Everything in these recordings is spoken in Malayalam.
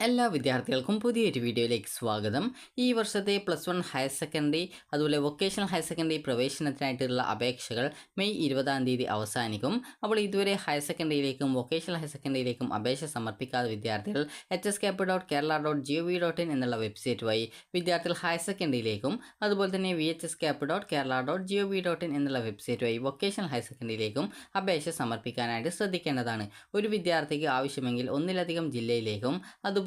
എല്ലാ വിദ്യാർത്ഥികൾക്കും പുതിയൊരു വീഡിയോയിലേക്ക് സ്വാഗതം. ഈ വർഷത്തെ +1 ഹയർ സെക്കൻഡറി അതുപോലെ വൊക്കേഷണൽ ഹയർ സെക്കൻഡറി പ്രവേശനത്തിനായിട്ടുള്ള അപേക്ഷകൾ മെയ് 20-ാം തീയതി അവസാനിക്കും. അപ്പോൾ ഇതുവരെ ഹയർ സെക്കൻഡറിയിലേക്കും വൊക്കേഷണൽ ഹയർ സെക്കൻഡറിയിലേക്കും അപേക്ഷ സമർപ്പിക്കാത്ത വിദ്യാർത്ഥികൾ hscap.kerala.gov.in എന്നുള്ള വെബ്സൈറ്റ് വഴി വിദ്യാർത്ഥികൾ ഹയർ സെക്കൻഡറിയിലേക്കും അതുപോലെ തന്നെ vhscap.kerala.gov.in എന്നുള്ള വെബ്സൈറ്റ് വഴി വൊക്കേഷണൽ ഹയർ സെക്കൻഡറിയിലേക്കും അപേക്ഷ സമർപ്പിക്കാനായിട്ട് ശ്രദ്ധിക്കേണ്ടതാണ്. ഒരു വിദ്യാർത്ഥിക്ക് ആവശ്യമെങ്കിൽ ഒന്നിലധികം ജില്ലയിലേക്കും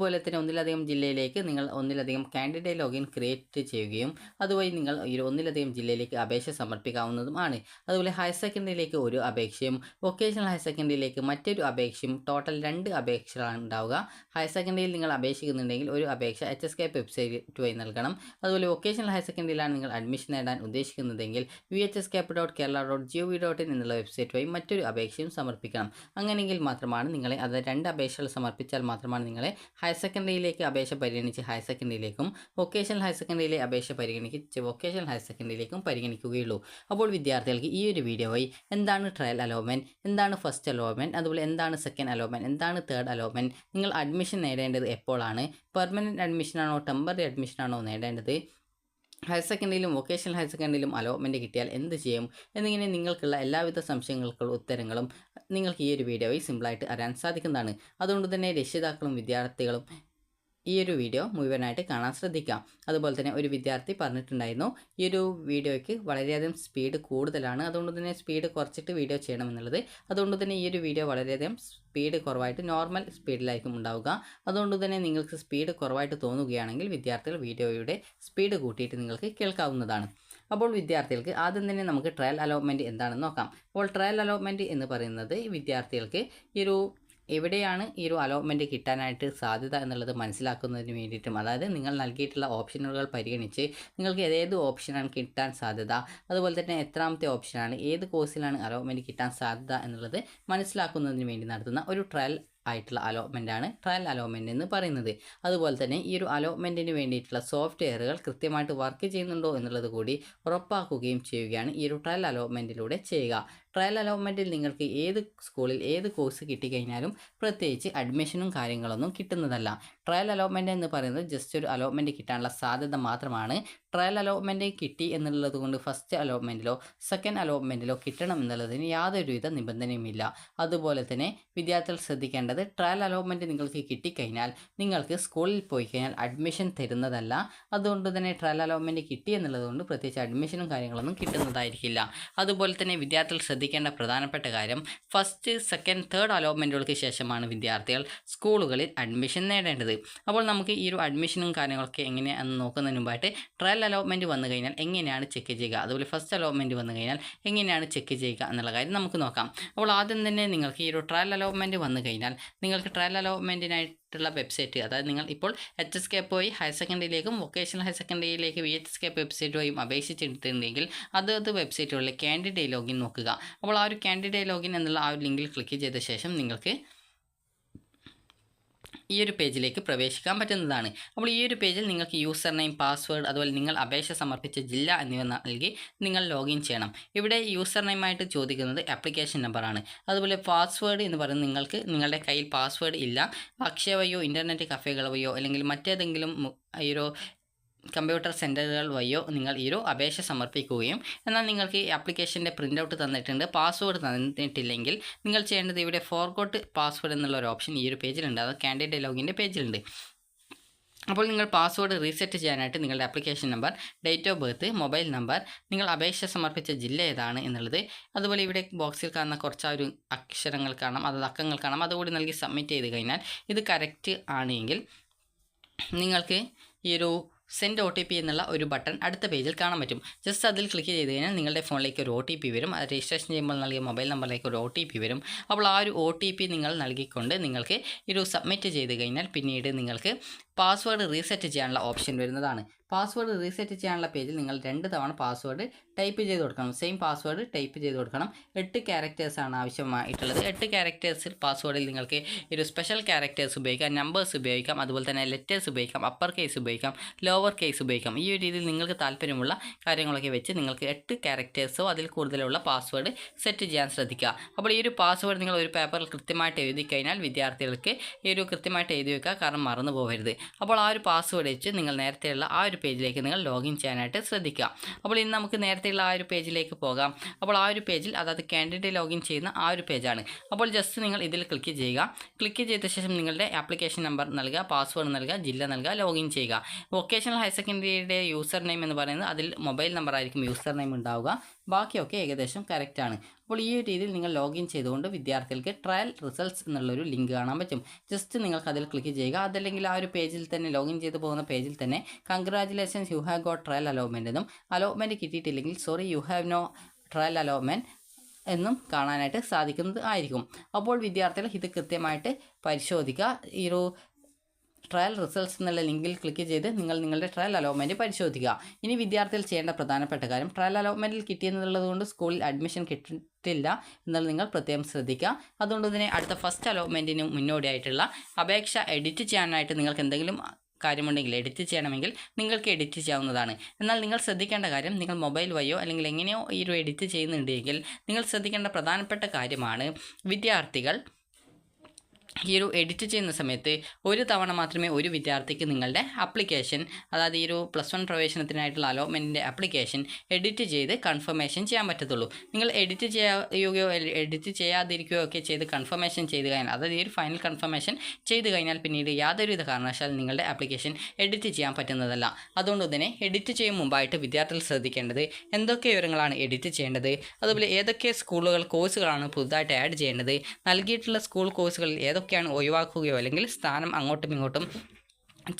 അതുപോലെ തന്നെ ഒന്നിലധികം ജില്ലയിലേക്ക് നിങ്ങൾ ഒന്നിലധികം കാൻഡിഡേറ്റ് ലോഗിൻ ക്രിയേറ്റ് ചെയ്യുകയും അതുവഴി നിങ്ങൾ ഈ ഒന്നിലധികം ജില്ലയിലേക്ക് അപേക്ഷ സമർപ്പിക്കാവുന്നതുമാണ്. അതുപോലെ ഹയർ സെക്കൻഡറിയിലേക്ക് ഒരു അപേക്ഷയും വൊക്കേഷണൽ ഹയർ സെക്കൻഡറിയിലേക്ക് മറ്റൊരു അപേക്ഷയും ടോട്ടൽ 2 അപേക്ഷകളാണ് ഉണ്ടാവുക. ഹയർ സെക്കൻഡറിയിൽ നിങ്ങൾ അപേക്ഷിക്കുന്നുണ്ടെങ്കിൽ ഒരു അപേക്ഷ hscap വെബ്സൈറ്റ് വഴി നൽകണം. അതുപോലെ വൊക്കേഷണൽ ഹയർ സെക്കൻഡറിയിലാണ് നിങ്ങൾ അഡ്മിഷൻ നേടാൻ ഉദ്ദേശിക്കുന്നതെങ്കിൽ vhscap.kerala.gov.in എന്നുള്ള വെബ്സൈറ്റ് വഴി മറ്റൊരു അപേക്ഷയും സമർപ്പിക്കണം. അങ്ങനെയെങ്കിൽ മാത്രമാണ് നിങ്ങളെ 2 അപേക്ഷകൾ സമർപ്പിച്ചാൽ മാത്രമാണ് നിങ്ങളെ ഹയർ സെക്കൻഡറിയിലേക്ക് അപേക്ഷ പരിഗണിച്ച് ഹയർ സെക്കൻഡറിയിലേക്കും വൊക്കേഷണൽ ഹയർ സെക്കൻഡറിയിലെ അപേക്ഷ പരിഗണിച്ച് വൊക്കേഷണൽ ഹയർ സെക്കൻഡറിയിലേക്കും പരിഗണിക്കുകയുള്ളൂ. അപ്പോൾ വിദ്യാർത്ഥികൾക്ക് ഈ ഒരു വീഡിയോ വഴി എന്താണ് ട്രയൽ അലോട്ട്മെൻറ്റ്, എന്താണ് ഫസ്റ്റ് അലോട്ട്മെൻറ്റ്, അതുപോലെ എന്താണ് സെക്കൻഡ് അലോട്ട്മെൻറ്റ്, എന്താണ് തേർഡ് അലോട്ട്മെൻറ്റ്, നിങ്ങൾ അഡ്മിഷൻ നേടേണ്ടത് എപ്പോഴാണ്, പെർമനൻറ്റ് അഡ്മിഷനാണോ ടെമ്പററി അഡ്മിഷനാണോ നേടേണ്ടത്, ഹയർ സെക്കൻഡറിയിലും വൊക്കേഷണൽ ഹയർ സെക്കൻഡറിയിലും അലോട്ട്മെൻറ്റ് കിട്ടിയാൽ എന്ത് ചെയ്യും എന്നിങ്ങനെ നിങ്ങൾക്കുള്ള എല്ലാവിധ സംശയങ്ങൾക്കുള്ള ഉത്തരങ്ങളും നിങ്ങൾക്ക് ഈ ഒരു വീഡിയോ വഴി സിമ്പിളായിട്ട് അറിയാൻ സാധിക്കുന്നതാണ്. അതുകൊണ്ട് തന്നെ രക്ഷിതാക്കളും വിദ്യാർത്ഥികളും ഈ ഒരു വീഡിയോ മുഴുവനായിട്ട് കാണാൻ ശ്രദ്ധിക്കാം. അതുപോലെ തന്നെ ഒരു വിദ്യാർത്ഥി പറഞ്ഞിട്ടുണ്ടായിരുന്നു ഈ ഒരു വീഡിയോയ്ക്ക് വളരെയധികം സ്പീഡ് കൂടുതലാണ്, അതുകൊണ്ട് തന്നെ സ്പീഡ് കുറച്ചിട്ട് വീഡിയോ ചെയ്യണമെന്നുള്ളത്. അതുകൊണ്ട് തന്നെ ഈ ഒരു വീഡിയോ വളരെയധികം സ്പീഡ് കുറവായിട്ട് നോർമൽ സ്പീഡിലായിരിക്കും ഉണ്ടാവുക. അതുകൊണ്ട് തന്നെ നിങ്ങൾക്ക് സ്പീഡ് കുറവായിട്ട് തോന്നുകയാണെങ്കിൽ വിദ്യാർത്ഥികൾ വീഡിയോയുടെ സ്പീഡ് കൂട്ടിയിട്ട് നിങ്ങൾക്ക് കേൾക്കാവുന്നതാണ്. അപ്പോൾ വിദ്യാർത്ഥികൾക്ക് ആദ്യം തന്നെ നമുക്ക് ട്രയൽ അലോട്ട്മെൻറ്റ് എന്താണെന്ന് നോക്കാം. അപ്പോൾ ട്രയൽ അലോട്ട്മെൻറ്റ് എന്ന് പറയുന്നത് വിദ്യാർത്ഥികൾക്ക് ഈ ഒരു എവിടെയാണ് ഈ ഒരു അലോട്ട്മെൻറ്റ് കിട്ടാനായിട്ട് സാധ്യത എന്നുള്ളത് മനസ്സിലാക്കുന്നതിന് വേണ്ടിയിട്ടും, അതായത് നിങ്ങൾ നൽകിയിട്ടുള്ള ഓപ്ഷനുകൾ പരിഗണിച്ച് നിങ്ങൾക്ക് ഏത് ഓപ്ഷനാണ് കിട്ടാൻ സാധ്യത, അതുപോലെ തന്നെ എത്രാമത്തെ ഓപ്ഷനാണ്, ഏത് കോഴ്സിലാണ് അലോട്ട്മെൻറ്റ് കിട്ടാൻ സാധ്യത എന്നുള്ളത് മനസ്സിലാക്കുന്നതിന് വേണ്ടി നടത്തുന്ന ഒരു ട്രയൽ ആയിട്ടുള്ള അലോട്ട്മെൻറ്റാണ് ട്രയൽ അലോട്ട്മെൻറ്റ് എന്ന് പറയുന്നത്. അതുപോലെ തന്നെ ഈ ഒരു അലോട്ട്മെൻറ്റിന് വേണ്ടിയിട്ടുള്ള സോഫ്റ്റ്വെയറുകൾ കൃത്യമായിട്ട് വർക്ക് ചെയ്യുന്നുണ്ടോ എന്നുള്ളത് കൂടി ഉറപ്പാക്കുകയും ചെയ്യുകയാണ് ഈ ഒരു ട്രയൽ അലോട്ട്മെൻറ്റിലൂടെ ചെയ്യുക. ട്രയൽ അലോട്ട്മെൻറ്റിൽ നിങ്ങൾക്ക് ഏത് സ്കൂളിൽ ഏത് കോഴ്സ് കിട്ടിക്കഴിഞ്ഞാലും പ്രത്യേകിച്ച് അഡ്മിഷനും കാര്യങ്ങളൊന്നും കിട്ടുന്നതല്ല. ട്രയൽ അലോട്ട്മെൻറ്റ് എന്ന് പറയുന്നത് ജസ്റ്റ് ഒരു അലോട്ട്മെൻറ്റ് കിട്ടാനുള്ള സാധ്യത മാത്രമാണ്. ട്രയൽ അലോട്ട്മെൻറ്റ് കിട്ടി എന്നുള്ളത് കൊണ്ട് ഫസ്റ്റ് അലോട്ട്മെൻറ്റിലോ സെക്കൻഡ് അലോട്ട്മെൻറ്റിലോ കിട്ടണം എന്നുള്ളതിന് യാതൊരുവിധ നിബന്ധനയുമില്ല. അതുപോലെ തന്നെ വിദ്യാർത്ഥികൾ ശ്രദ്ധിക്കേണ്ടത്, ട്രയൽ അലോട്ട്മെൻറ്റ് നിങ്ങൾക്ക് കിട്ടിക്കഴിഞ്ഞാൽ നിങ്ങൾക്ക് സ്കൂളിൽ പോയി കഴിഞ്ഞാൽ അഡ്മിഷൻ തരുന്നതല്ല. അതുകൊണ്ട് തന്നെ ട്രയൽ അലോട്ട്മെൻറ്റ് കിട്ടി എന്നുള്ളത് കൊണ്ട് പ്രത്യേകിച്ച് അഡ്മിഷനും കാര്യങ്ങളൊന്നും കിട്ടുന്നതായിരിക്കില്ല. അതുപോലെ തന്നെ വിദ്യാർത്ഥികൾ ശ്രദ്ധിക്കേണ്ട പ്രധാനപ്പെട്ട കാര്യം, ഫസ്റ്റ് സെക്കൻഡ് തേർഡ് അലോട്ട്മെൻറ്റുകൾക്ക് ശേഷമാണ് വിദ്യാർത്ഥികൾ സ്കൂളുകളിൽ അഡ്മിഷൻ നേടേണ്ടത്. അപ്പോൾ നമുക്ക് ഈ ഒരു അഡ്മിഷനും കാര്യങ്ങളൊക്കെ എങ്ങനെയാണെന്ന് നോക്കുന്നതിന് മുമ്പായിട്ട് ട്രയൽ അലോട്ട്മെൻറ്റ് വന്നു കഴിഞ്ഞാൽ എങ്ങനെയാണ് ചെക്ക് ചെയ്യുക, അതുപോലെ ഫസ്റ്റ് അലോട്ട്മെൻറ്റ് വന്നു കഴിഞ്ഞാൽ എങ്ങനെയാണ് ചെക്ക് ചെയ്യുക എന്നുള്ള കാര്യം നമുക്ക് നോക്കാം. അപ്പോൾ ആദ്യം തന്നെ നിങ്ങൾക്ക് ഈ ഒരു ട്രയൽ അലോട്ട്മെൻറ്റ് വന്നു കഴിഞ്ഞാൽ നിങ്ങൾക്ക് ട്രയൽ അലോട്ട്മെൻറ്റിനായിട്ടുള്ള വെബ്സൈറ്റ്, അതായത് നിങ്ങൾ ഇപ്പോൾ hscap വഴി ഹയർ സെക്കൻഡറിയിലേക്കും വൊക്കേഷണൽ ഹയർ സെക്കൻഡറിയിലേക്ക് vhscap വെബ്സൈറ്റ് വഴിയും അപേക്ഷിച്ചിട്ടുണ്ടെങ്കിൽ അത് വെബ്സൈറ്റുകളിലെ കാൻഡിഡേറ്റ് ലോഗിൻ നോക്കുക. അപ്പോൾ ആ ഒരു കാൻഡിഡേറ്റ് ലോഗിൻ എന്നുള്ള ആ ഒരു ലിങ്കിൽ ക്ലിക്ക് ചെയ്ത ശേഷം നിങ്ങൾക്ക് ഈ ഒരു പേജിലേക്ക് പ്രവേശിക്കാൻ പറ്റുന്നതാണ്. അപ്പോൾ ഈ ഒരു പേജിൽ നിങ്ങൾക്ക് യൂസർ നെയിം, പാസ്വേഡ്, അതുപോലെ നിങ്ങൾ അപേക്ഷ സമർപ്പിച്ച ജില്ല എന്നിവ നൽകി നിങ്ങൾ ലോഗിൻ ചെയ്യണം. ഇവിടെ യൂസർ നെയിമായിട്ട് ചോദിക്കുന്നത് ആപ്ലിക്കേഷൻ നമ്പറാണ്. അതുപോലെ പാസ്വേഡ് എന്ന് പറയുന്നത് നിങ്ങൾക്ക് നിങ്ങളുടെ കയ്യിൽ പാസ്വേഡ് ഇല്ല, അക്ഷയ വഴിയോ ഇൻ്റർനെറ്റ് കഫേകൾ വഴിയോ അല്ലെങ്കിൽ മറ്റേതെങ്കിലും ഈ ഒരു കമ്പ്യൂട്ടർ സെൻറ്ററുകൾ വഴിയോ നിങ്ങൾ ഈ ഒരു അപേക്ഷ സമർപ്പിക്കുകയും, എന്നാൽ നിങ്ങൾക്ക് ഈ ആപ്ലിക്കേഷൻ്റെ പ്രിൻ്റ് ഔട്ട് തന്നിട്ടുണ്ട്, പാസ്വേഡ് തന്നിട്ടില്ലെങ്കിൽ നിങ്ങൾ ചെയ്യേണ്ടത് ഇവിടെ ഫോർഗോട്ട് പാസ്വേഡ് എന്നുള്ള ഒരു ഓപ്ഷൻ ഈ ഒരു പേജിലുണ്ട്, അത് കാൻഡിഡേറ്റ് ലോഗിൻ്റെ പേജിലുണ്ട്. അപ്പോൾ നിങ്ങൾ പാസ്വേഡ് റീസെറ്റ് ചെയ്യാനായിട്ട് നിങ്ങളുടെ application number, date of birth, mobile number, നിങ്ങൾ അപേക്ഷ സമർപ്പിച്ച ജില്ല ഏതാണ് എന്നുള്ളത്, അതുപോലെ ഇവിടെ ബോക്സിൽ കാണുന്ന കുറച്ച് ഒരു അക്ഷരങ്ങൾ കാണാം, അത് അക്കങ്ങൾ കാണാം, അതുകൂടി നൽകി സബ്മിറ്റ് ചെയ്ത് കഴിഞ്ഞാൽ ഇത് കറക്റ്റ് ആണെങ്കിൽ നിങ്ങൾക്ക് ഈ ഒരു സെൻഡ് OTP എന്നുള്ള ഒരു ബട്ടൺ അടുത്ത പേജിൽ കാണാൻ പറ്റും. ജസ്റ്റ് അതിൽ ക്ലിക്ക് ചെയ്ത് കഴിഞ്ഞാൽ നിങ്ങളുടെ ഫോണിലേക്ക് ഒരു OTP വരും. അത് രജിസ്ട്രേഷൻ ചെയ്യുമ്പോൾ നൽകിയ മൊബൈൽ നമ്പറിലേക്ക് ഒരു OTP വരും. അപ്പോൾ ആ ഒരു OTP നിങ്ങൾ നൽകിക്കൊണ്ട് നിങ്ങൾക്ക് ഒരു സബ്മിറ്റ് ചെയ്ത് കഴിഞ്ഞാൽ പിന്നീട് നിങ്ങൾക്ക് പാസ്വേഡ് റീസെറ്റ് ചെയ്യാനുള്ള ഓപ്ഷൻ വരുന്നതാണ്. പാസ്വേഡ് റീസെറ്റ് ചെയ്യാനുള്ള പേജിൽ നിങ്ങൾ 2 തവണ പാസ്വേഡ് ടൈപ്പ് ചെയ്ത് കൊടുക്കണം. സെയിം പാസ്വേഡ് ടൈപ്പ് ചെയ്ത് കൊടുക്കണം. 8 ക്യാരക്ടേഴ്സാണ് ആവശ്യമായിട്ടുള്ളത്. 8 ക്യാരക്ടേഴ്സിൽ പാസ്വേഡിൽ നിങ്ങൾക്ക് ഒരു സ്പെഷ്യൽ ക്യാരക്ടേഴ്സ് ഉപയോഗിക്കാം, നമ്പേഴ്സ് ഉപയോഗിക്കാം, അതുപോലെ തന്നെ ലെറ്റേഴ്സ് ഉപയോഗിക്കാം, അപ്പർ കേസ് ഉപയോഗിക്കാം, ലോവർ കേസ് ഉപയോഗിക്കാം. ഈ ഒരു രീതിയിൽ നിങ്ങൾക്ക് താല്പര്യമുള്ള കാര്യങ്ങളൊക്കെ വെച്ച് നിങ്ങൾക്ക് 8 ക്യാരക്ടേഴ്സോ അതിൽ കൂടുതലുള്ള പാസ്വേഡ് സെറ്റ് ചെയ്യാൻ ശ്രദ്ധിക്കുക. അപ്പോൾ ഈ ഒരു പാസ്വേഡ് നിങ്ങൾ ഒരു പേപ്പറിൽ കൃത്യമായിട്ട് എഴുതി കഴിഞ്ഞാൽ വിദ്യാർത്ഥികൾക്ക് ഈ ഒരു കൃത്യമായിട്ട് എഴുതി വെക്കുക, കാരണം മറന്നു പോകരുത്. അപ്പോൾ ആ ഒരു പാസ്വേഡ് വെച്ച് നിങ്ങൾ നേരത്തെയുള്ള ആ ഒരു പേജിലേക്ക് നിങ്ങൾ ലോഗിൻ ചെയ്യാനായിട്ട് ശ്രദ്ധിക്കുക. അപ്പോൾ ഇന്ന് നമുക്ക് നേരത്തെയുള്ള ആ ഒരു പേജിലേക്ക് പോകാം. അപ്പോൾ ആ ഒരു പേജിൽ അതായത് കാൻഡിഡേറ്റ് ലോഗിൻ ചെയ്യുന്ന ആ ഒരു പേജാണ്. അപ്പോൾ ജസ്റ്റ് നിങ്ങൾ ഇതിൽ ക്ലിക്ക് ചെയ്യുക. ക്ലിക്ക് ചെയ്ത ശേഷം നിങ്ങളുടെ ആപ്ലിക്കേഷൻ നമ്പർ നൽകുക, പാസ്വേഡ് നൽകുക, ജില്ല നൽകുക, ലോഗിൻ ചെയ്യുക. വൊക്കേഷണൽ ഹയർ സെക്കൻഡറിയുടെ യൂസർ നെയിം എന്ന് പറയുന്നത് അതിൽ മൊബൈൽ നമ്പർ ആയിരിക്കും യൂസർ നെയിം ഉണ്ടാവുക. ബാക്കിയൊക്കെ ഏകദേശം കറക്റ്റാണ്. അപ്പോൾ ഈ ഒരു രീതിയിൽ നിങ്ങൾ ലോഗിൻ ചെയ്തുകൊണ്ട് വിദ്യാർത്ഥികൾക്ക് ട്രയൽ റിസൾട്ട്സ് എന്നുള്ളൊരു ലിങ്ക് കാണാൻ പറ്റും. ജസ്റ്റ് നിങ്ങൾക്ക് അതിൽ ക്ലിക്ക് ചെയ്യുക. അതല്ലെങ്കിൽ ആ ഒരു പേജിൽ തന്നെ ലോഗിൻ ചെയ്ത് പോകുന്ന പേജിൽ തന്നെ congratulations you have got trial allotment എന്നും അലോട്ട്മെൻറ്റ് കിട്ടിയിട്ടില്ലെങ്കിൽ sorry you have no trial allotment എന്നും കാണാനായിട്ട് സാധിക്കുന്നത് ആയിരിക്കും. അപ്പോൾ വിദ്യാർത്ഥികൾ ഇത് കൃത്യമായിട്ട് പരിശോധിക്കുക. ഈ ഒരു ട്രയൽ റിസൾട്ട്സ് എന്നുള്ള ലിങ്കിൽ ക്ലിക്ക് ചെയ്ത് നിങ്ങൾ നിങ്ങളുടെ ട്രയൽ അലോട്ട്മെൻറ്റ് പരിശോധിക്കുക. ഇനി വിദ്യാർത്ഥികൾ ചെയ്യേണ്ട പ്രധാനപ്പെട്ട കാര്യം, ട്രയൽ അലോട്ട്മെൻറ്റിൽ കിട്ടിയെന്നുള്ളത് കൊണ്ട് സ്കൂളിൽ അഡ്മിഷൻ കിട്ടില്ല എന്നാൽ നിങ്ങൾ പ്രത്യേകം ശ്രദ്ധിക്കുക. അതുകൊണ്ട് തന്നെ അടുത്ത ഫസ്റ്റ് അലോട്ട്മെൻറ്റിന് മുന്നോടിയായിട്ടുള്ള അപേക്ഷ എഡിറ്റ് ചെയ്യാനായിട്ട് നിങ്ങൾക്ക് എന്തെങ്കിലും കാര്യമുണ്ടെങ്കിൽ എഡിറ്റ് ചെയ്യണമെങ്കിൽ നിങ്ങൾക്ക് എഡിറ്റ് ചെയ്യാവുന്നതാണ്. എന്നാൽ നിങ്ങൾ ശ്രദ്ധിക്കേണ്ട കാര്യം, നിങ്ങൾ മൊബൈൽ വഴിയോ അല്ലെങ്കിൽ എങ്ങനെയോ ഈ ഒരു എഡിറ്റ് ചെയ്യുന്നുണ്ടെങ്കിൽ നിങ്ങൾ ശ്രദ്ധിക്കേണ്ട പ്രധാനപ്പെട്ട കാര്യമാണ്, വിദ്യാർത്ഥികൾ ഈ ഒരു എഡിറ്റ് ചെയ്യുന്ന സമയത്ത് ഒരു തവണ മാത്രമേ ഒരു വിദ്യാർത്ഥിക്ക് നിങ്ങളുടെ ആപ്ലിക്കേഷൻ, അതായത് ഈ ഒരു +1 പ്രവേശനത്തിനായിട്ടുള്ള അലോട്ട്മെൻറ്റിൻ്റെ ആപ്ലിക്കേഷൻ എഡിറ്റ് ചെയ്ത് കൺഫർമേഷൻ ചെയ്യാൻ പറ്റത്തുള്ളൂ. നിങ്ങൾ എഡിറ്റ് ചെയ്യുകയോ എഡിറ്റ് ചെയ്യാതിരിക്കുകയോ ഒക്കെ ചെയ്ത് കൺഫർമേഷൻ ചെയ്ത് കഴിഞ്ഞാൽ, അതായത് ഈ ഒരു ഫൈനൽ കൺഫർമേഷൻ ചെയ്ത് കഴിഞ്ഞാൽ പിന്നീട് യാതൊരുവിധ കാരണവശാലും നിങ്ങളുടെ ആപ്ലിക്കേഷൻ എഡിറ്റ് ചെയ്യാൻ പറ്റുന്നതല്ല. അതുകൊണ്ട് തന്നെ എഡിറ്റ് ചെയ്യും മുമ്പായിട്ട് വിദ്യാർത്ഥികൾ ശ്രദ്ധിക്കേണ്ടത് എന്തൊക്കെ വിവരങ്ങളാണ് എഡിറ്റ് ചെയ്യേണ്ടത്, അതുപോലെ ഏതൊക്കെ സ്കൂളുകൾ കോഴ്സുകളാണ് പുതുതായിട്ട് ആഡ് ചെയ്യേണ്ടത്, നൽകിയിട്ടുള്ള സ്കൂൾ കോഴ്സുകളിൽ ഏതൊക്കെയാണ് ഒഴിവാക്കുകയോ അല്ലെങ്കിൽ സ്ഥാനം അങ്ങോട്ടും ഇങ്ങോട്ടും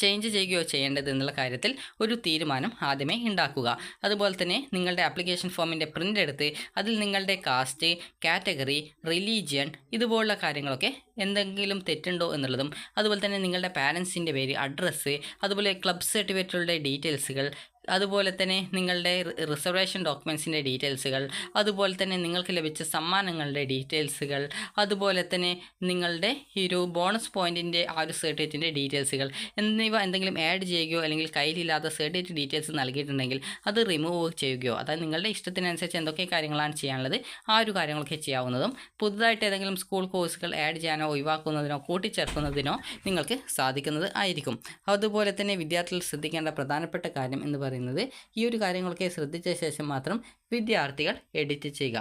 ചേഞ്ച് ചെയ്യുകയോ ചെയ്യേണ്ടത് എന്നുള്ള കാര്യത്തിൽ ഒരു തീരുമാനം ആദ്യമേ ഉണ്ടാക്കുക. അതുപോലെ തന്നെ നിങ്ങളുടെ ആപ്ലിക്കേഷൻ ഫോമിൻ്റെ പ്രിൻ്റ് എടുത്ത് അതിൽ നിങ്ങളുടെ കാസ്റ്റ്, കാറ്റഗറി, റിലീജിയൻ ഇതുപോലുള്ള കാര്യങ്ങളൊക്കെ എന്തെങ്കിലും തെറ്റുണ്ടോ എന്നുള്ളതും, അതുപോലെ തന്നെ നിങ്ങളുടെ പാരൻസിൻ്റെ പേര്, അഡ്രസ്സ്, അതുപോലെ ക്ലബ് സർട്ടിഫിക്കറ്റുകളുടെ ഡീറ്റെയിൽസുകൾ, അതുപോലെ തന്നെ നിങ്ങളുടെ റിസർവേഷൻ ഡോക്യുമെൻറ്റ്സിൻ്റെ ഡീറ്റെയിൽസുകൾ, അതുപോലെ തന്നെ നിങ്ങൾക്ക് ലഭിച്ച സമ്മാനങ്ങളുടെ ഡീറ്റെയിൽസുകൾ, അതുപോലെ തന്നെ നിങ്ങളുടെ ഈ ഒരു ബോണസ് പോയിൻറ്റിൻ്റെ ആ ഒരു സർട്ടിഫിക്കറ്റിൻ്റെ ഡീറ്റെയിൽസുകൾ എന്നിവ എന്തെങ്കിലും ആഡ് ചെയ്യുകയോ അല്ലെങ്കിൽ കയ്യിലില്ലാത്ത സർട്ടിഫിക്കറ്റ് ഡീറ്റെയിൽസ് നൽകിയിട്ടുണ്ടെങ്കിൽ അത് റിമൂവ് ചെയ്യുകയോ, അതായത് നിങ്ങളുടെ ഇഷ്ടത്തിനനുസരിച്ച് എന്തൊക്കെ കാര്യങ്ങളാണ് ചെയ്യാനുള്ളത് ആ ഒരു കാര്യങ്ങളൊക്കെ ചെയ്യാവുന്നതും, പുതുതായിട്ട് ഏതെങ്കിലും സ്കൂൾ കോഴ്സുകൾ ആഡ് ചെയ്യാനോ ഒഴിവാക്കുന്നതിനോ കൂട്ടിച്ചേർക്കുന്നതിനോ നിങ്ങൾക്ക് സാധിക്കുന്നത് ആയിരിക്കും. അതുപോലെ തന്നെ വിദ്യാർത്ഥികൾ ശ്രദ്ധിക്കേണ്ട പ്രധാനപ്പെട്ട കാര്യം എന്ന് പറയുന്നത് ഈ ഒരു കാര്യങ്ങളൊക്കെ ശ്രദ്ധിച്ച ശേഷം മാത്രം വിദ്യാർത്ഥികൾ എഡിറ്റ് ചെയ്യുക.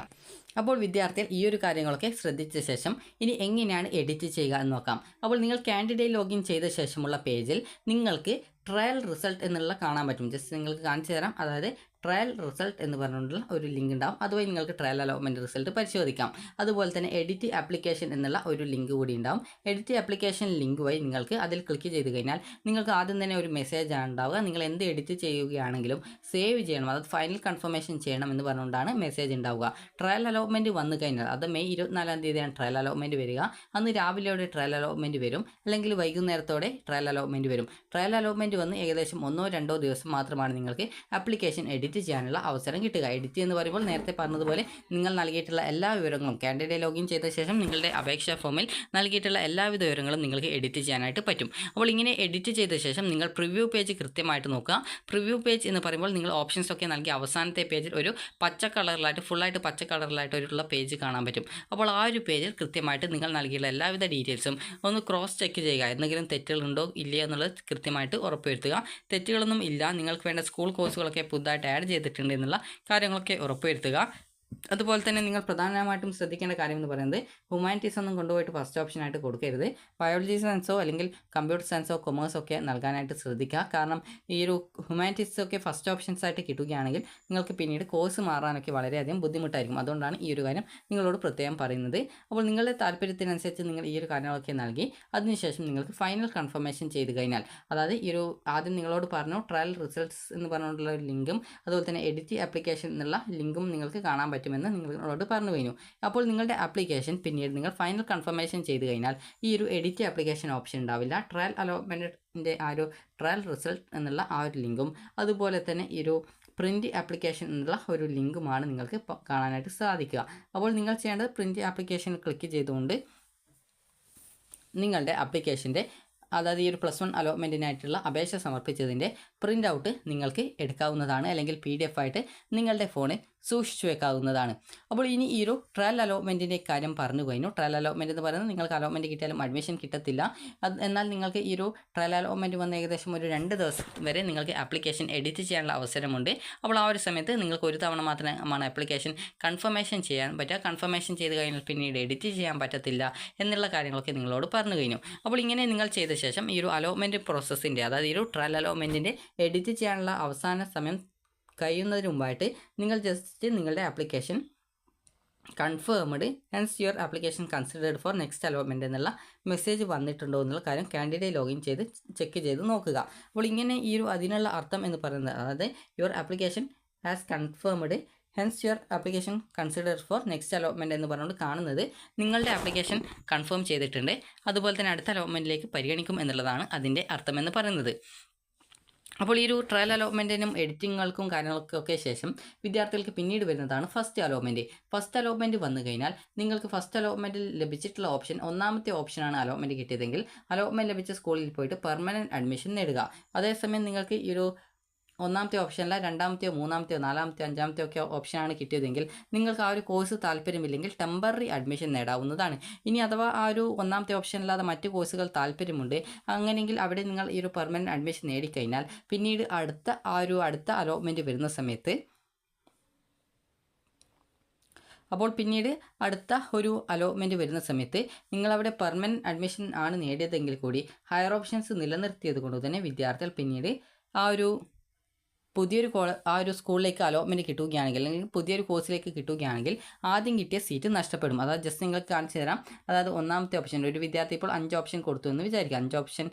അപ്പോൾ വിദ്യാർത്ഥികൾ ഈ ഒരു കാര്യങ്ങളൊക്കെ ശ്രദ്ധിച്ച ശേഷം ഇനി എങ്ങനെയാണ് എഡിറ്റ് ചെയ്യുക എന്ന് നോക്കാം. അപ്പോൾ നിങ്ങൾ കാൻഡിഡേറ്റ് ലോഗിൻ ചെയ്ത ശേഷമുള്ള പേജിൽ നിങ്ങൾക്ക് ട്രയൽ റിസൾട്ട് എന്നുള്ള കാണാൻ പറ്റും. ജസ്റ്റ് നിങ്ങൾക്ക് കാണിച്ചു തരാം. അതായത് ട്രയൽ റിസൾട്ട് എന്ന് പറഞ്ഞുകൊണ്ടുള്ള ഒരു ലിങ്ക് ഉണ്ടാവും. അതുവഴി നിങ്ങൾക്ക് ട്രയൽ അലോട്ട്മെൻറ്റ് റിസൾട്ട് പരിശോധിക്കാം. അതുപോലെ തന്നെ എഡിറ്റ് ആപ്ലിക്കേഷൻ എന്നുള്ള ഒരു ലിങ്ക് കൂടി ഉണ്ടാവും. എഡിറ്റ് ആപ്ലിക്കേഷൻ ലിങ്ക് വഴി നിങ്ങൾക്ക് അതിൽ ക്ലിക്ക് ചെയ്ത് കഴിഞ്ഞാൽ നിങ്ങൾക്ക് ആദ്യം തന്നെ ഒരു മെസ്സേജാണ് ഉണ്ടാവുക. നിങ്ങൾ എന്ത് എഡിറ്റ് ചെയ്യുകയാണെങ്കിലും സേവ് ചെയ്യണം, അതായത് ഫൈനൽ കൺഫർമേഷൻ ചെയ്യണം എന്ന് പറഞ്ഞുകൊണ്ടാണ് മെസ്സേജ് ഉണ്ടാവുക. ട്രയൽ അലോട്ട്മെൻറ്റ് വന്നു കഴിഞ്ഞാൽ, അത് മെയ് 24-ാം തീയതിയാണ് ട്രയൽ അലോട്ട്മെൻറ്റ് വരിക. അന്ന് രാവിലെയോടെ ട്രയൽ അലോട്ട്മെൻറ്റ് വരും, അല്ലെങ്കിൽ വൈകുന്നേരത്തോടെ ട്രയൽ അലോട്ട്മെൻറ്റ് വരും. ട്രയൽ അലോട്ട്മെൻറ്റ് വന്ന് ഏകദേശം 1-2 ദിവസം മാത്രമാണ് നിങ്ങൾക്ക് ആപ്ലിക്കേഷൻ എഡിറ്റ് ചെയ്യാനുള്ള അവസരം കിട്ടുക. എഡിറ്റ് എന്ന് പറയുമ്പോൾ നേരത്തെ പറഞ്ഞതുപോലെ നിങ്ങൾ നൽകിയിട്ടുള്ള എല്ലാ വിവരങ്ങളും കാൻഡിഡേറ്റ് ലോഗിൻ ചെയ്ത ശേഷം നിങ്ങളുടെ അപേക്ഷാ ഫോമിൽ നൽകിയിട്ടുള്ള എല്ലാവിധ വിവരങ്ങളും നിങ്ങൾക്ക് എഡിറ്റ് ചെയ്യാനായിട്ട് പറ്റും. അപ്പോൾ ഇങ്ങനെ എഡിറ്റ് ചെയ്ത ശേഷം നിങ്ങൾ പ്രിവ്യൂ പേജ് കൃത്യമായിട്ട് നോക്കുക. പ്രിവ്യൂ പേജ് എന്ന് പറയുമ്പോൾ നിങ്ങൾ ഓപ്ഷൻസ് ഒക്കെ നൽകി അവസാനത്തെ പേജിൽ ഒരു പച്ച കളറിലായിട്ട് ഫുള്ളായിട്ട് പച്ച കളറിലായിട്ടുള്ള പേജ് കാണാൻ പറ്റും. അപ്പോൾ ആ ഒരു പേജിൽ കൃത്യമായിട്ട് നിങ്ങൾ നൽകിയുള്ള എല്ലാവിധ ഡീറ്റെയിൽസും ഒന്ന് ക്രോസ് ചെക്ക് ചെയ്യുക. എന്തെങ്കിലും തെറ്റുകളുണ്ടോ ഇല്ലയോ എന്നുള്ളത് കൃത്യമായിട്ട് ഉറപ്പുവരുത്തുക. തെറ്റുകളൊന്നും ഇല്ല, നിങ്ങൾക്ക് വേണ്ട സ്കൂൾ കോഴ്സുകളൊക്കെ പുതുതായിട്ട് ആഡ് ചെയ്തിട്ടുണ്ട് എന്നുള്ള കാര്യങ്ങളൊക്കെ ഉറപ്പുവരുത്തുക. അതുപോലെ തന്നെ നിങ്ങൾ പ്രധാനമായിട്ടും ശ്രദ്ധിക്കേണ്ട കാര്യം എന്ന് പറയുന്നത് ഹ്യൂമാനിറ്റീസ് ഒന്നും കൊണ്ടുപോയിട്ട് ഫസ്റ്റ് ഓപ്ഷനായിട്ട് കൊടുക്കരുത്. ബയോളജി സയൻസോ അല്ലെങ്കിൽ കമ്പ്യൂട്ടർ സയൻസോ കൊമേഴ്സോ ഒക്കെ നൽകാനായിട്ട് ശ്രദ്ധിക്കുക. കാരണം ഈ ഒരു ഹ്യൂമാനിറ്റീസൊക്കെ ഫസ്റ്റ് ഓപ്ഷൻസ് ആയിട്ട് കിട്ടുകയാണെങ്കിൽ നിങ്ങൾക്ക് പിന്നീട് കോഴ്സ് മാറാനൊക്കെ വളരെയധികം ബുദ്ധിമുട്ടായിരിക്കും. അതുകൊണ്ടാണ് ഈ ഒരു കാര്യം നിങ്ങളോട് പ്രത്യേകം പറയുന്നത്. അപ്പോൾ നിങ്ങളുടെ താല്പര്യത്തിനനുസരിച്ച് നിങ്ങൾ ഈ ഒരു കാര്യങ്ങളൊക്കെ നൽകി അതിനുശേഷം നിങ്ങൾക്ക് ഫൈനൽ കൺഫർമേഷൻ ചെയ്ത് കഴിഞ്ഞാൽ, അതായത് ഈ ഒരു ആദ്യം നിങ്ങളോട് പറഞ്ഞു ട്രയൽ റിസൾട്ട്സ് എന്ന് പറഞ്ഞുകൊണ്ടുള്ള ഒരു ലിങ്കും അതുപോലെ തന്നെ എഡിറ്റ് ആപ്ലിക്കേഷൻ എന്നുള്ള ലിങ്കും നിങ്ങൾക്ക് കാണാൻ പറ്റും. പറ്റുമെന്ന് നിങ്ങളോട് പറഞ്ഞു കഴിഞ്ഞു. അപ്പോൾ നിങ്ങളുടെ ആപ്ലിക്കേഷൻ പിന്നീട് നിങ്ങൾ ഫൈനൽ കൺഫർമേഷൻ ചെയ്ത് കഴിഞ്ഞാൽ ഈ ഒരു എഡിറ്റ് ആപ്ലിക്കേഷൻ ഓപ്ഷൻ ഉണ്ടാവില്ല. ട്രയൽ അലോട്ട്മെൻറ്റിൻ്റെ ആ ഒരു ട്രയൽ റിസൾട്ട് എന്നുള്ള ആ ഒരു ലിങ്കും അതുപോലെ തന്നെ ഈ ഒരു പ്രിൻറ്റ് ആപ്ലിക്കേഷൻ എന്നുള്ള ഒരു ലിങ്കുമാണ് നിങ്ങൾക്ക് കാണാനായിട്ട് സാധിക്കുക. അപ്പോൾ നിങ്ങൾ ചെയ്യേണ്ടത് പ്രിൻറ്റ് ആപ്ലിക്കേഷൻ ക്ലിക്ക് ചെയ്തുകൊണ്ട് നിങ്ങളുടെ ആപ്ലിക്കേഷൻ്റെ അതായത് ഈ ഒരു +1 അലോട്ട്മെൻറ്റിനായിട്ടുള്ള അപേക്ഷ സമർപ്പിച്ചതിൻ്റെ പ്രിൻ്റ് ഔട്ട് നിങ്ങൾക്ക് എടുക്കാവുന്നതാണ്, അല്ലെങ്കിൽ PDF ആയിട്ട് നിങ്ങളുടെ ഫോണിൽ സൂക്ഷിച്ചു വെക്കാവുന്നതാണ്. അപ്പോൾ ഇനി ഈ ഒരു ട്രയൽ അലോട്ട്മെൻറ്റിൻ്റെ കാര്യം പറഞ്ഞു കഴിഞ്ഞു. ട്രയൽ അലോട്ട്മെൻറ്റ് എന്ന് പറയുന്നത് നിങ്ങൾക്ക് അലോട്ട്മെൻറ്റ് കിട്ടിയാലും അഡ്മിഷൻ കിട്ടത്തില്ല. എന്നാൽ നിങ്ങൾക്ക് ഈ ഒരു ട്രയൽ അലോട്ട്മെൻറ്റ് വന്ന് ഏകദേശം ഒരു 2 ദിവസം വരെ നിങ്ങൾക്ക് ആപ്ലിക്കേഷൻ എഡിറ്റ് ചെയ്യാനുള്ള അവസരമുണ്ട്. അപ്പോൾ ആ ഒരു സമയത്ത് നിങ്ങൾക്ക് ഒരു തവണ മാത്രമാണ് ആപ്ലിക്കേഷൻ കൺഫർമേഷൻ ചെയ്യാൻ പറ്റുക. കൺഫർമേഷൻ ചെയ്ത് കഴിഞ്ഞാൽ പിന്നീട് എഡിറ്റ് ചെയ്യാൻ പറ്റത്തില്ല എന്നുള്ള കാര്യങ്ങളൊക്കെ നിങ്ങളോട് പറഞ്ഞു കഴിഞ്ഞു. അപ്പോൾ ഇങ്ങനെ നിങ്ങൾ ചെയ്ത ശേഷം ഈ ഒരു അലോട്ട്മെൻറ്റ് പ്രോസസ്സിൻ്റെ അതായത് ഈ ഒരു ട്രയൽ അലോട്ട്മെൻറ്റിൻ്റെ എഡിറ്റ് ചെയ്യാനുള്ള അവസാന സമയം കഴിയുന്നതിന് മുമ്പായിട്ട് നിങ്ങൾ ജസ്റ്റ് നിങ്ങളുടെ application confirmed hence your application considered for next allotment എന്നുള്ള മെസ്സേജ് വന്നിട്ടുണ്ടോ എന്നുള്ള കാര്യം കാൻഡിഡേറ്റ് ലോഗിൻ ചെയ്ത് ചെക്ക് ചെയ്ത് നോക്കുക. അപ്പോൾ ഇങ്ങനെ ഈ ഒരു അതിനുള്ള അർത്ഥം എന്ന് പറയുന്നത് അതായത് your application has confirmed hence your application consider for next allotment എന്ന് പറഞ്ഞുകൊണ്ട് കാണുന്നത് നിങ്ങളുടെ ആപ്ലിക്കേഷൻ കൺഫേം ചെയ്തിട്ടുണ്ട്, അതുപോലെ തന്നെ അടുത്ത അലോട്ട്മെൻറ്റിലേക്ക് പരിഗണിക്കും എന്നുള്ളതാണ് അതിൻ്റെ അർത്ഥമെന്ന് പറയുന്നത്. അപ്പോൾ ഈ ഒരു ട്രയൽ അലോട്ട്മെൻറ്റിനും എഡിറ്റിങ്ങുകൾക്കും കാര്യങ്ങൾക്കൊക്കെ ശേഷം വിദ്യാർത്ഥികൾക്ക് പിന്നീട് വരുന്നതാണ് ഫസ്റ്റ് അലോട്ട്മെൻറ്റ്. ഫസ്റ്റ് അലോട്ട്മെൻറ്റ് വന്നു കഴിഞ്ഞാൽ നിങ്ങൾക്ക് ഫസ്റ്റ് അലോട്ട്മെൻറ്റിൽ ലഭിച്ചിട്ടുള്ള ഓപ്ഷൻ ഒന്നാമത്തെ ഓപ്ഷനാണ് അലോട്ട്മെൻറ്റ് കിട്ടിയതെങ്കിൽ അലോട്ട്മെൻറ്റ് ലഭിച്ച സ്കൂളിൽ പോയിട്ട് പെർമനൻറ്റ് അഡ്മിഷൻ നേടുക. അതേസമയം നിങ്ങൾക്ക് ഈ ഒരു ഒന്നാമത്തെ ഓപ്ഷനല്ല രണ്ടാമത്തെയോ മൂന്നാമത്തെയോ നാലാമത്തെയോ അഞ്ചാമത്തെയോ ഒക്കെ ഓപ്ഷനാണ് കിട്ടിയതെങ്കിൽ നിങ്ങൾക്ക് ആ ഒരു കോഴ്സ് താല്പര്യമില്ലെങ്കിൽ ടെമ്പററി അഡ്മിഷൻ നേടാവുന്നതാണ്. ഇനി അഥവാ ആ ഒരു ഒന്നാമത്തെ ഓപ്ഷനല്ലാതെ മറ്റ് കോഴ്സുകൾ താല്പര്യമുണ്ട്, അങ്ങനെയെങ്കിൽ അവിടെ നിങ്ങൾ ഈ ഒരു പെർമനൻറ്റ് അഡ്മിഷൻ നേടിക്കഴിഞ്ഞാൽ പിന്നീട് അടുത്ത അലോട്ട്മെൻറ്റ് വരുന്ന സമയത്ത് അടുത്ത ഒരു അലോട്ട്മെൻറ്റ് വരുന്ന സമയത്ത് നിങ്ങളവിടെ പെർമനൻറ്റ് അഡ്മിഷൻ ആണ് നേടിയതെങ്കിൽ കൂടി ഹയർ ഓപ്ഷൻസ് നിലനിർത്തിയത് കൊണ്ട് തന്നെ വിദ്യാർത്ഥികൾ പിന്നീട് ആ ഒരു സ്കൂളിലേക്ക് അലോട്ട്മെൻറ്റ് കിട്ടുകയാണെങ്കിൽ അല്ലെങ്കിൽ പുതിയൊരു കോഴ്സിലേക്ക് കിട്ടുകയാണെങ്കിൽ ആദ്യം കിട്ടിയ സീറ്റ് നഷ്ടപ്പെടും. അതായത് ജസ്റ്റ് നിങ്ങൾക്ക് കാണിച്ചു തരാം. അതായത് ഒന്നാമത്തെ ഓപ്ഷൻ ഒരു വിദ്യാർത്ഥി ഇപ്പോൾ 5 ഓപ്ഷൻ കൊടുത്തു എന്ന് വിചാരിക്കാം. 5 ഓപ്ഷൻ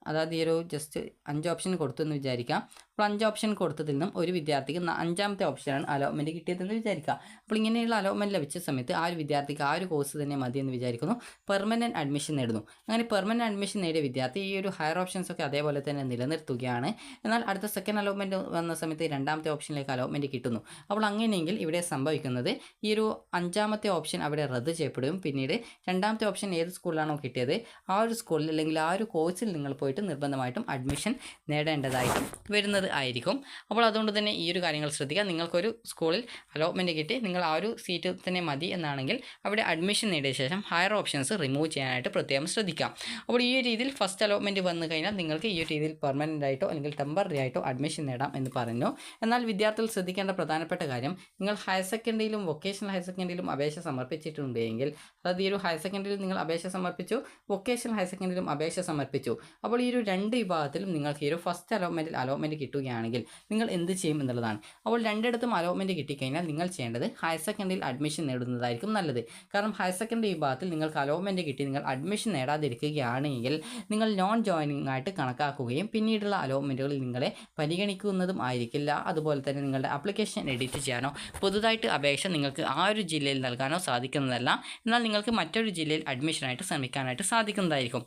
അതായത് ഈ ഒരു ജസ്റ്റ് 5 ഓപ്ഷൻ കൊടുത്തു എന്ന് വിചാരിക്കാം. അപ്പോൾ 5 ഓപ്ഷൻ കൊടുത്തതിൽ നിന്നും ഒരു വിദ്യാർത്ഥിക്ക് 5ാമത്തെ ഓപ്ഷനാണ് അലോട്ട്മെൻറ്റ് കിട്ടിയതെന്ന് വിചാരിക്കുക. അപ്പോൾ ഇങ്ങനെയുള്ള അലോട്ട്മെൻറ്റ് ലഭിച്ച സമയത്ത് ആ ഒരു വിദ്യാർത്ഥിക്ക് ആ ഒരു കോഴ്സ് തന്നെ മതി എന്ന് വിചാരിക്കുന്നു, പെർമനൻറ്റ് അഡ്മിഷൻ നേടുന്നു. അങ്ങനെ പെർമനൻറ്റ് അഡ്മിഷൻ നേടിയ വിദ്യാർത്ഥി ഈ ഒരു ഹയർ ഓപ്ഷൻസ് ഒക്കെ അതേപോലെ തന്നെ നിലനിർത്തുകയാണ്. എന്നാൽ അടുത്ത സെക്കൻഡ് അലോട്ട്മെൻറ്റ് വന്ന സമയത്ത് 2ാമത്തെ ഓപ്ഷനിലേക്ക് അലോട്ട്മെൻറ്റ് കിട്ടുന്നു. അപ്പോൾ അങ്ങനെയെങ്കിൽ ഇവിടെ സംഭവിക്കുന്നത് ഈ ഒരു 5ാമത്തെ ഓപ്ഷൻ അവിടെ റദ്ദ് ചെയ്യപ്പെടുകയും പിന്നീട് 2ാമത്തെ ഓപ്ഷൻ ഏത് സ്കൂളിലാണോ കിട്ടിയത് ആ ഒരു സ്കൂളിൽ അല്ലെങ്കിൽ ആ ഒരു കോഴ്സിൽ നിങ്ങൾ പോയിട്ട് നിർബന്ധമായിട്ടും അഡ്മിഷൻ നേടേണ്ടതായിട്ട് വരുന്നത് ആയിരിക്കും. അപ്പോൾ അതുകൊണ്ട് തന്നെ ഈ ഒരു കാര്യങ്ങൾ ശ്രദ്ധിക്കുക. നിങ്ങൾക്കൊരു സ്കൂളിൽ അലോട്ട്മെൻറ്റ് കിട്ടി നിങ്ങൾ ആ ഒരു സീറ്റ് തന്നെ മതി എന്നാണെങ്കിൽ അവിടെ അഡ്മിഷൻ നേടിയ ശേഷം ഹയർ ഓപ്ഷൻസ് റിമൂവ് ചെയ്യാനായിട്ട് പ്രത്യേകം ശ്രദ്ധിക്കാം. അപ്പോൾ ഈ രീതിയിൽ ഫസ്റ്റ് അലോട്ട്മെൻറ്റ് വന്നു കഴിഞ്ഞാൽ നിങ്ങൾക്ക് ഈ ഒരു രീതിയിൽ പെർമനൻ്റ് ആയിട്ടോ അല്ലെങ്കിൽ ടെമ്പററി ആയിട്ടോ അഡ്മിഷൻ നേടാം എന്ന് പറഞ്ഞു. എന്നാൽ വിദ്യാർത്ഥികൾ ശ്രദ്ധിക്കേണ്ട പ്രധാനപ്പെട്ട കാര്യം നിങ്ങൾ ഹയർ സെക്കൻഡറിയിലും വൊക്കേഷണൽ ഹയർ സെക്കൻഡറിയിലും അപേക്ഷ സമർപ്പിച്ചിട്ടുണ്ടെങ്കിൽ അതായത് ഈ ഒരു ഹയർ സെക്കൻഡറിയിൽ നിങ്ങൾ അപേക്ഷ സമർപ്പിച്ചു, വൊക്കേഷണൽ ഹയർ സെക്കൻഡറിയിലും അപേക്ഷ സമർപ്പിച്ചു. അപ്പോൾ ഈ ഒരു 2 വിഭാഗത്തിലും നിങ്ങൾക്ക് ഈ ഒരു ഫസ്റ്റ് അലോട്ട്മെൻറ്റ് കിട്ടുകയാണെങ്കിൽ നിങ്ങൾ എന്ത് ചെയ്യും എന്നുള്ളതാണ്. അപ്പോൾ രണ്ടിടത്തും അലോട്ട്മെൻറ്റ് കിട്ടിക്കഴിഞ്ഞാൽ നിങ്ങൾ ചെയ്യേണ്ടത് ഹയർ സെക്കൻഡറിയിൽ അഡ്മിഷൻ നേടുന്നതായിരിക്കും നല്ലത്. കാരണം ഹയർ സെക്കൻഡറി വിഭാഗത്തിൽ നിങ്ങൾക്ക് അലോട്ട്മെൻറ്റ് കിട്ടി നിങ്ങൾ അഡ്മിഷൻ നേടാതിരിക്കുകയാണെങ്കിൽ നിങ്ങൾ നോൺ ജോയിനിങ് ആയിട്ട് കണക്കാക്കുകയും പിന്നീടുള്ള അലോട്ട്മെൻറ്റുകളിൽ നിങ്ങളെ പരിഗണിക്കുന്നതും ആയിരിക്കില്ല. അതുപോലെ തന്നെ നിങ്ങളുടെ ആപ്ലിക്കേഷൻ എഡിറ്റ് ചെയ്യാനോ പുതുതായിട്ട് അപേക്ഷ നിങ്ങൾക്ക് ആ ഒരു ജില്ലയിൽ നൽകാനോ സാധിക്കുന്നതല്ല. എന്നാൽ നിങ്ങൾക്ക് മറ്റൊരു ജില്ലയിൽ അഡ്മിഷനായിട്ട് ശ്രമിക്കാനായിട്ട് സാധിക്കുന്നതായിരിക്കും.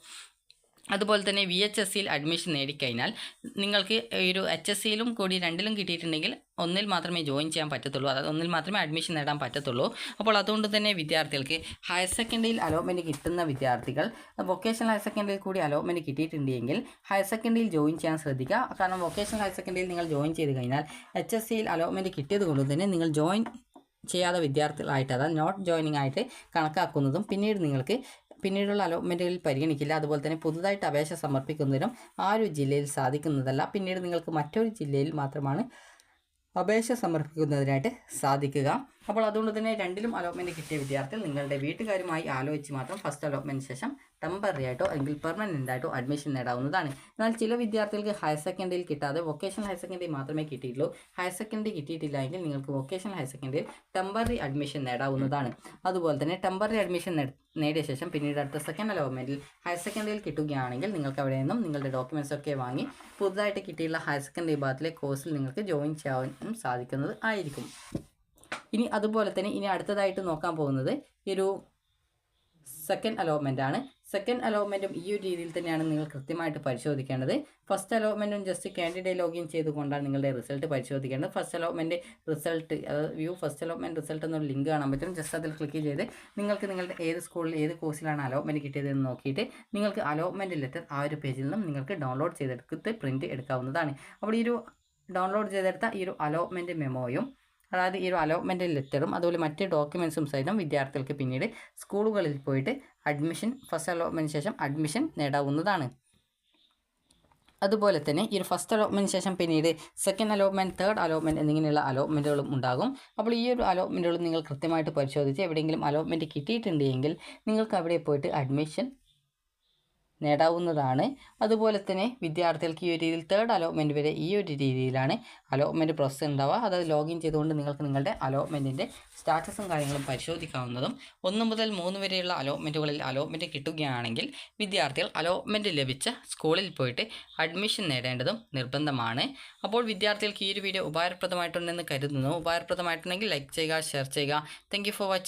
അതുപോലെ തന്നെ VHSCയിൽ അഡ്മിഷൻ നേടിക്കഴിഞ്ഞാൽ നിങ്ങൾക്ക് ഒരു HSCയിലും കൂടി 2ലും കിട്ടിയിട്ടുണ്ടെങ്കിൽ ഒന്നിൽ മാത്രമേ ജോയിൻ ചെയ്യാൻ പറ്റത്തുള്ളൂ, അതായത് ഒന്നിൽ മാത്രമേ അഡ്മിഷൻ നേടാൻ പറ്റത്തുള്ളൂ. അപ്പോൾ അതുകൊണ്ട് തന്നെ വിദ്യാർത്ഥികൾക്ക് ഹയർ സെക്കൻഡറിയിൽ അലോട്ട്മെൻറ്റ് കിട്ടുന്ന വിദ്യാർത്ഥികൾ വൊക്കേഷണൽ ഹയർ സെക്കൻഡറിയിൽ കൂടി അലോട്ട്മെൻറ്റ് കിട്ടിയിട്ടുണ്ടെങ്കിൽ ഹയർ സെക്കൻഡറിയിൽ ജോയിൻ ചെയ്യാൻ ശ്രദ്ധിക്കുക. കാരണം വൊക്കേഷണൽ ഹയർ സെക്കൻഡറിയിൽ നിങ്ങൾ ജോയിൻ ചെയ്ത് കഴിഞ്ഞാൽ HSCയിൽ അലോട്ട്മെൻറ്റ് കിട്ടിയത് കൊണ്ട് തന്നെ നിങ്ങൾ ജോയിൻ ചെയ്യാതെ വിദ്യാർത്ഥികളായിട്ട് അതായത് നോട്ട് ജോയിനിങ് ആയിട്ട് കണക്കാക്കുന്നതും പിന്നീടുള്ള അലോട്ട്മെൻറ്റുകളിൽ പരിഗണിക്കില്ല. അതുപോലെ തന്നെ പുതുതായിട്ട് അപേക്ഷ സമർപ്പിക്കുന്നതിനും ആ ഒരു ജില്ലയിൽ സാധിക്കുന്നതല്ല. പിന്നീട് നിങ്ങൾക്ക് മറ്റൊരു ജില്ലയിൽ മാത്രമാണ് അപേക്ഷ സമർപ്പിക്കുന്നതിനായിട്ട് സാധിക്കുക. അപ്പോൾ അതുകൊണ്ട് തന്നെ 2ലും അലോട്ട്മെൻറ്റ് കിട്ടിയ വിദ്യാർത്ഥികൾ നിങ്ങളുടെ വീട്ടുകാരുമായി ആലോചിച്ച് മാത്രം ഫസ്റ്റ് അലോട്ട്മെൻറ്റിന് ശേഷം ടെമ്പററി ആയിട്ടോ അല്ലെങ്കിൽ പെർമനൻ്റ് ആയിട്ടോ അഡ്മിഷൻ നേടാവുന്നതാണ്. എന്നാൽ ചില വിദ്യാർത്ഥികൾക്ക് ഹയർ സെക്കൻഡറിയിൽ കിട്ടാതെ വൊക്കേഷണൽ ഹയർ സെക്കൻഡറി മാത്രമേ കിട്ടിയിട്ടുള്ളൂ. ഹയർ സെക്കൻഡറി കിട്ടിയിട്ടില്ല എങ്കിൽ നിങ്ങൾക്ക് വൊക്കേഷണൽ ഹയർ സെക്കൻഡറിയിൽ ടെമ്പററി അഡ്മിഷൻ നേടാവുന്നതാണ്. അതുപോലെ തന്നെ ടെമ്പററി അഡ്മിഷൻ നേടിയ ശേഷം പിന്നീട് അടുത്ത സെക്കൻഡ് അലോട്ട്മെൻറ്റിൽ ഹയർ സെക്കൻഡറിയിൽ കിട്ടുകയാണെങ്കിൽ നിങ്ങൾക്ക് അവിടെ നിന്നും നിങ്ങളുടെ ഡോക്യുമെൻറ്റ്സ് ഒക്കെ വാങ്ങി പുതുതായിട്ട് കിട്ടിയുള്ള ഹയർ സെക്കൻഡറി വിഭാഗത്തിലെ കോഴ്സിൽ നിങ്ങൾക്ക് ജോയിൻ ചെയ്യാൻ സാധിക്കുന്നത് ആയിരിക്കും. ഇനി അതുപോലെ തന്നെ ഇനി അടുത്തതായിട്ട് നോക്കാൻ പോകുന്നത് ഈ ഒരു സെക്കൻഡ് അലോട്ട്മെൻ്റ് ആണ്. സെക്കൻഡ് അലോട്ട്മെൻറ്റും ഈ ഒരു രീതിയിൽ തന്നെയാണ് നിങ്ങൾ കൃത്യമായിട്ട് പരിശോധിക്കേണ്ടത്. ഫസ്റ്റ് അലോട്ട്മെൻറ്റും ജസ്റ്റ് കാൻഡിഡേറ്റ് ലോഗിൻ ചെയ്തുകൊണ്ടാണ് നിങ്ങളുടെ റിസൾട്ട് പരിശോധിക്കേണ്ടത്. ഫസ്റ്റ് അലോട്ട്മെൻറ്റ് റിസൾട്ട്, അതായത് വ്യൂ ഫസ്റ്റ് അലോട്ട്മെൻറ്റ് റിസൾട്ട് എന്നൊരു ലിങ്ക് കാണാൻ പറ്റും. ജസ്റ്റ് അതിൽ ക്ലിക്ക് ചെയ്ത് നിങ്ങൾക്ക് നിങ്ങളുടെ ഏത് സ്കൂളിൽ ഏത് കോഴ്സിലാണ് അലോട്ട്മെൻറ്റ് കിട്ടിയതെന്ന് നോക്കിയിട്ട് നിങ്ങൾക്ക് അലോട്ട്മെൻറ്റ് ലെറ്റർ ആ ഒരു പേജിൽ നിന്നും നിങ്ങൾക്ക് ഡൗൺലോഡ് ചെയ്തെടുത്ത് പ്രിൻറ്റ് എടുക്കാവുന്നതാണ്. അപ്പോൾ ഈ ഒരു ഡൗൺലോഡ് ചെയ്തെടുത്ത ഈ ഒരു അലോട്ട്മെൻറ്റ് മെമ്മോയും, അതായത് ഈ ഒരു അലോട്ട്മെൻറ്റ് ലെറ്ററും അതുപോലെ മറ്റ് ഡോക്യുമെൻറ്റ്സും സഹിതം വിദ്യാർത്ഥികൾക്ക് പിന്നീട് സ്കൂളുകളിൽ പോയിട്ട് അഡ്മിഷൻ, ഫസ്റ്റ് അലോട്ട്മെൻറ്റിന് ശേഷം അഡ്മിഷൻ നേടാവുന്നതാണ്. അതുപോലെ തന്നെ ഈ ഒരു ഫസ്റ്റ് അലോട്ട്മെൻറ്റിന് ശേഷം പിന്നീട് സെക്കൻഡ് അലോട്ട്മെൻറ്റ്, തേർഡ് അലോട്ട്മെൻറ്റ് എന്നിങ്ങനെയുള്ള അലോട്ട്മെൻറ്റുകളും ഉണ്ടാകും. അപ്പോൾ ഈ ഒരു അലോട്ട്മെൻറ്റുകളും നിങ്ങൾ കൃത്യമായിട്ട് പരിശോധിച്ച് എവിടെയെങ്കിലും അലോട്ട്മെൻറ്റ് കിട്ടിയിട്ടുണ്ടെങ്കിൽ നിങ്ങൾക്ക് അവിടെ പോയിട്ട് അഡ്മിഷൻ നേടാവുന്നതാണ്. അതുപോലെ തന്നെ വിദ്യാർത്ഥികൾക്ക് ഈ ഒരു രീതിയിൽ തേർഡ് അലോട്ട്മെൻറ്റ് വരെ ഈ ഒരു രീതിയിലാണ് അലോട്ട്മെൻറ്റ് പ്രോസസ്സ് ഉണ്ടാവുക. അതായത് ലോഗിൻ ചെയ്തുകൊണ്ട് നിങ്ങൾക്ക് നിങ്ങളുടെ അലോട്ട്മെൻറ്റിൻ്റെ സ്റ്റാറ്റസും കാര്യങ്ങളും പരിശോധിക്കാവുന്നതും. 1 മുതൽ 3 വരെയുള്ള അലോട്ട്മെൻറ്റുകളിൽ അലോട്ട്മെൻറ്റ് കിട്ടുകയാണെങ്കിൽ വിദ്യാർത്ഥികൾ അലോട്ട്മെൻറ്റ് ലഭിച്ച സ്കൂളിൽ പോയിട്ട് അഡ്മിഷൻ നേടേണ്ടതും നിർബന്ധമാണ്. അപ്പോൾ വിദ്യാർത്ഥികൾക്ക് ഈ ഒരു വീഡിയോ ഉപകാരപ്രദമായിട്ടുണ്ടെന്ന് കരുതുന്നു. ഉപകാരപ്രദമായിട്ടുണ്ടെങ്കിൽ ലൈക്ക് ചെയ്യുക, ഷെയർ ചെയ്യുക. Thank you for watching.